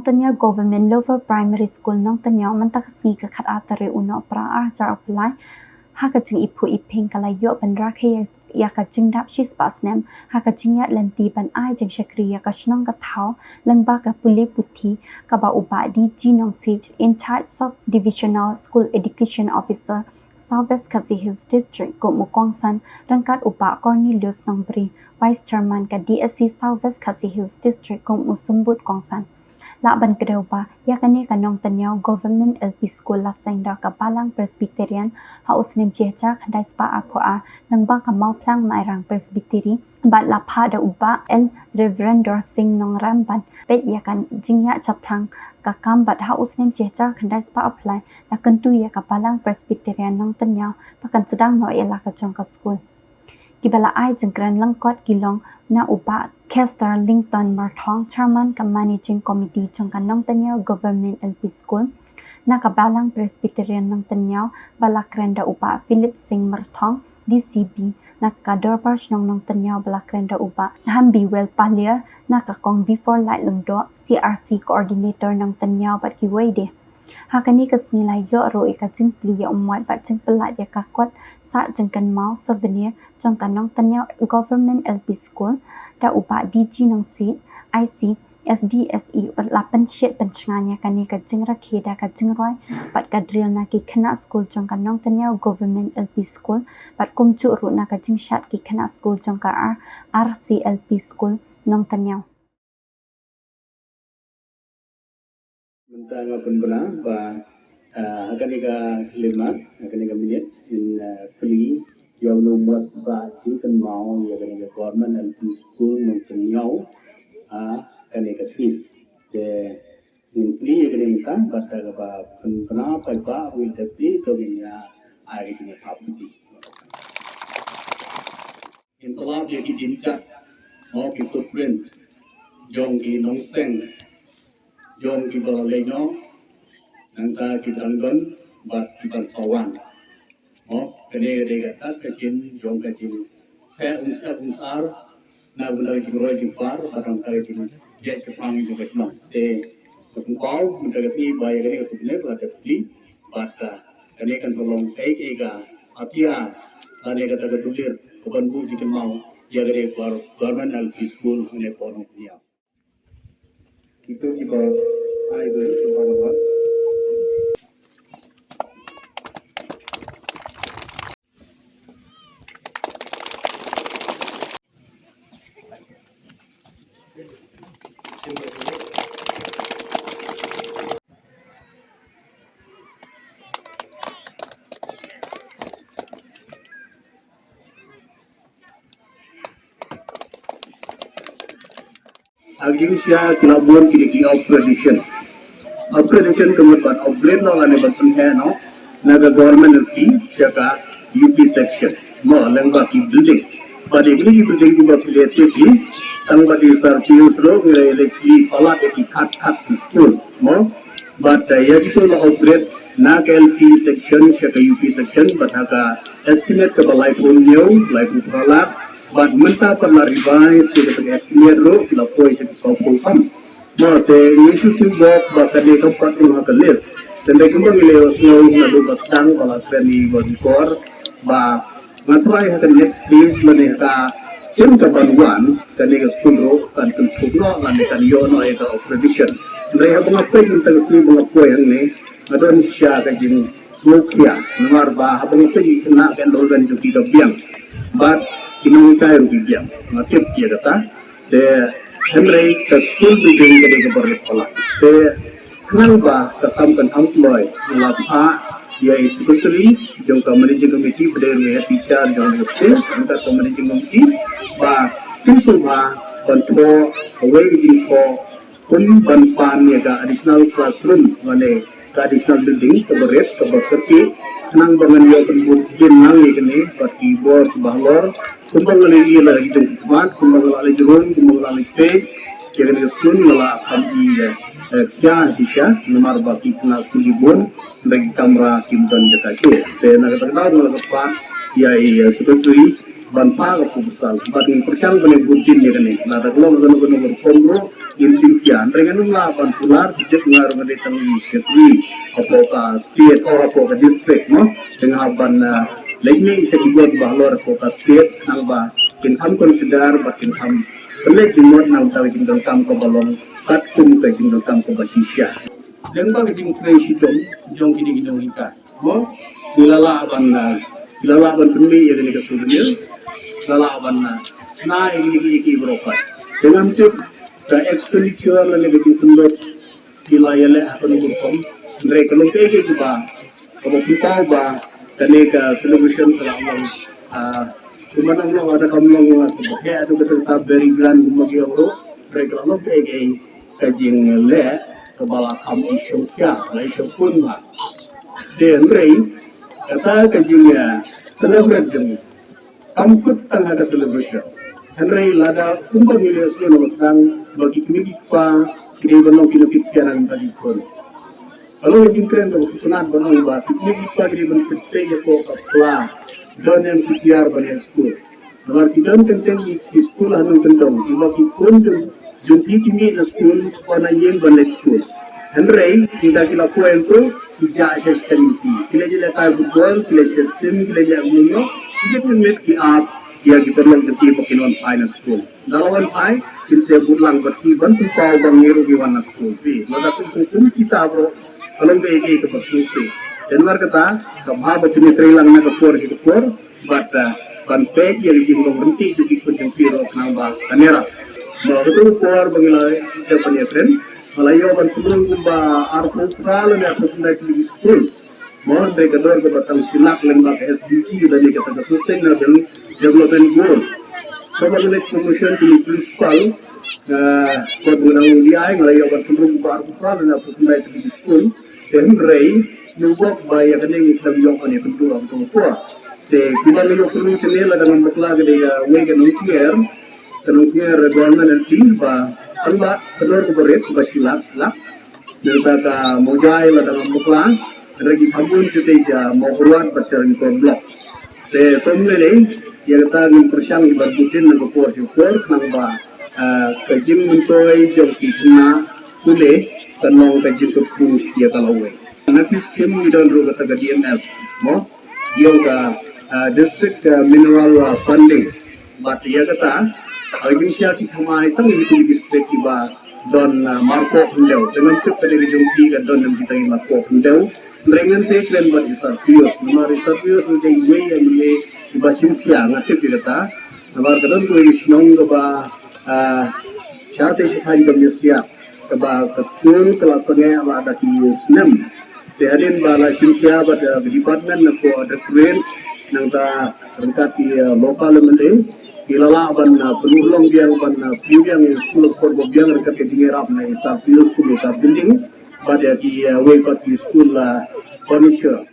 Nongtynñiaw Government Lower Primary School Nongtynñiaw mentakasi ke khat atare uno pra ajar apply haka Jingiphuh Iphieng Rakhe Dap Snem haka Jingyat lenti ban ai jeng syakri ka shnong ka thau lengba ka puli puthi ka ba uba DG Nongsi in charge of Divisional School Education Officer Southwest Khasi Hills District ko Mukongsan rangkat uba Cornelius Nombri Vice Chairman ka DSC Southwest Khasi Hills District ko Musumbut Kongsan Laban kedua, yakni ka Nongtynñiaw Government LP School laseng da ka Balang Presbyterian ha Snem jecha khandai spa apua nang ba ka Mawphor mairang Presbyteri bat lapha da uba El Reverend Singh Nongramban bet yakan jingya chaplang ka kam bat ha Snem jecha khandai spa apply na kentu ya ka Balang Presbyterian Nongtynñiaw pakan sedang no ela ka jong ka school Kibala ai jengkran langkot gilong na uba Kester Lington Marthong Chairman ka Managing Committee jong ka Nongtynñiaw Government LP School na ka Balang Presbyterian Nongtynñiaw balakrenda uba Philip Singh Marthong DCB na ka Dorbash Nongtynñiaw balakrenda uba Hambi Well Palia na ka Kong before light lungdo CRC Coordinator Nongtynñiaw bat kiwede hakani ka snilay yo ro ika jingpli ya umwat bat jingpelat ya kakot sa jengkan mau souvenir jong ka Nongtynñiaw Government LP School da uba DG Nongsi IC SDSE bat lapan syet pencenganya kani ka jing rakhe da ka jingroi bat ka drill na ki khana school jong ka Nongtynñiaw Government LP School bat kumchu ru na ka jing shat ki khana school jong ka RC LP School Nongtynñiaw Mentang penbela ba akan ika lemat akan ika minit in free yang nomor ba kan mau ya kan ika government and school Nongtynñiaw akan ika free de in free ya kan ika bata ba penbela ba will tapi to ya ai kan ika happy in salah dia dijinjak mau ki footprint jong ki nongseng Jom kita leno, nangka kita anggon, bat kita sawan. Kene kata kecil, jom kecil. Saya unsar, na guna kita roy jumpa, barang kali kita jadi sepang itu kecil. Kepungkau, minta kasih bayar kene kesulitan, berada beli, bata. Kene kan tolong kaya atia, kene kata kedulir, bukan bu jika mau, dia kene government LP school hanya porong dia. Itu kita ai với chúng ta nói Agingsia kelabuan kini operation kemudian operate no ane batun hai no naga government LP siapa UP section mo lengba ki building pada ini building ki batulete ki sangbadi sarpius ro ngira elekli pala ki khat school mo but ya itu no operate na LP section siapa UP section bataka estimate ke balai punyo balai putala but menta pernah revise ke estimate ro lapoi ke sopo pam Mate itu juga bahkan di tempat rumah kelis dan mereka memilih snow lalu bestang kalau treni berdikor bah matrai akan next phase mereka sim kebaruan kan di sekolah kan tentunya kan di yono itu operation mereka mengapai tentang seni mengapai yang ni ada siapa yang smoke ya luar bah mengapai kena kan organ juga biang but ini kita yang biang masih dia kata Henry ke school building ke berlepas. Kenapa ketamkan employ melapa dia secretary jangka managing committee berdiri teacher jangka teacher jangka managing committee bah kisah control away info kun banpan ya additional classroom mana additional building keberes keberkati nang bangan dia penbukin nang ini bagi board bahlor kumbang lagi lagi tempat kumbang lagi jurun kumbang lagi pe jadi school malah kami kia sisa nomor baki kelas kulibun bagi kamera kimdan jatake. Dan nak terkenal nomor apa? Ya secretary ban pa ga pusal ban percang ban butin ya kan la da lo ga no no komro in simpian dengan la ban pular tidak ngar ngade tang sekri apa ka state apa ka district no dengan ban lainnya isa dibuat bahlor apa ka state nang ba kin ham consider bakin ham pelek dimot nang tawi jingdal kam ko balong kat kum ka jingdal kam ko basisya dan ba jing fresh dong jong kini jong hika mo dilala ban tumbi ya ni ka sudur lalaban na iki brokat dengan cuk ka expenditure la lagi tundot kilayale akan burkom mereka lompe ke ba kalau kita ba kane ka celebration kalau kumanang lang ada kamlang mga kaya ito ka very grand gumagi euro mereka lompe ke kajing le kabala kam isyo siya la isyo pun ba then rei kata kajing celebrate demi angkut tang ada celebration. Henry lada kumpul miliar sekolah sedang bagi kini pa kini banong kinapityanan tadi pun. Kalau yang keren tu sunat banong iba kini pa kini banong pitya ko kapla dan yang pityar banyak sekolah. Nomor tiga tentang di sekolah anu tentang iba kikun junti kini na sekolah wana yang banyak sekolah. Henry tidak kila poin tu tidak asisten itu. Kila je letak football, kila sim, kila je munyo. Jadi met ki aap ya kita lang dati makinon finance school. Dalawan ay kinsa budlang bati ban tu pau bang niru di wana school pi. Lada tu kum kita bro alam be ke ke pasusi. Dengar kata kabha bati ni trilang na kapor ki kapor but ban page yang di ngom berhenti jadi kunjung piro nang ba kamera. Nah betul por bangilai kita punya trend. Malayo ban turun ba arpo pral na arpo di school. Mohon mereka dorong ke batang silap lembaga SDG dari kata sustainable development goal. Sama dengan promotion di principal, penggunaan dia yang layak bertemu baru dan apa pun di school dan ray snowball bayar kan yang kita bilang kan itu orang tua. Kita lihat promotion ni lah dengan betul dia wega nongtynñiaw government and team amba kedor ke berit basilap lap daripada mojai lah dengan betul lagi pambun setiap Mawphor pasal ni blok. Pemulai ni ia kata ni persiang berbutin nak Mawphor nang ba kajim mentoi jom kitna kule tanong kajim kepus ia kalawai. Nanti skim ni dan roga taga DMF mo ia ka district mineral funding. But ia kata agin siya kithamai tang itu district iba don Mawphor hundaw dengan tu pada region 3 don yang kita Mawphor hundaw. Dengan saya klaim buat reservius, nama reservius menjadi way yang boleh dibaca siang. Nasib kita, nama kadang tu isnong keba siapa siapa yang bersiap keba ketul kelasnya ada di Snem. Teharin bala siapa pada department nak ada train nangta rengkat di lokal menteri. Ilala ban penulung dia ban yang sekolah korban yang rengkat ke Jingiphuh na reservius kuliah building. Pada di way kat di school furniture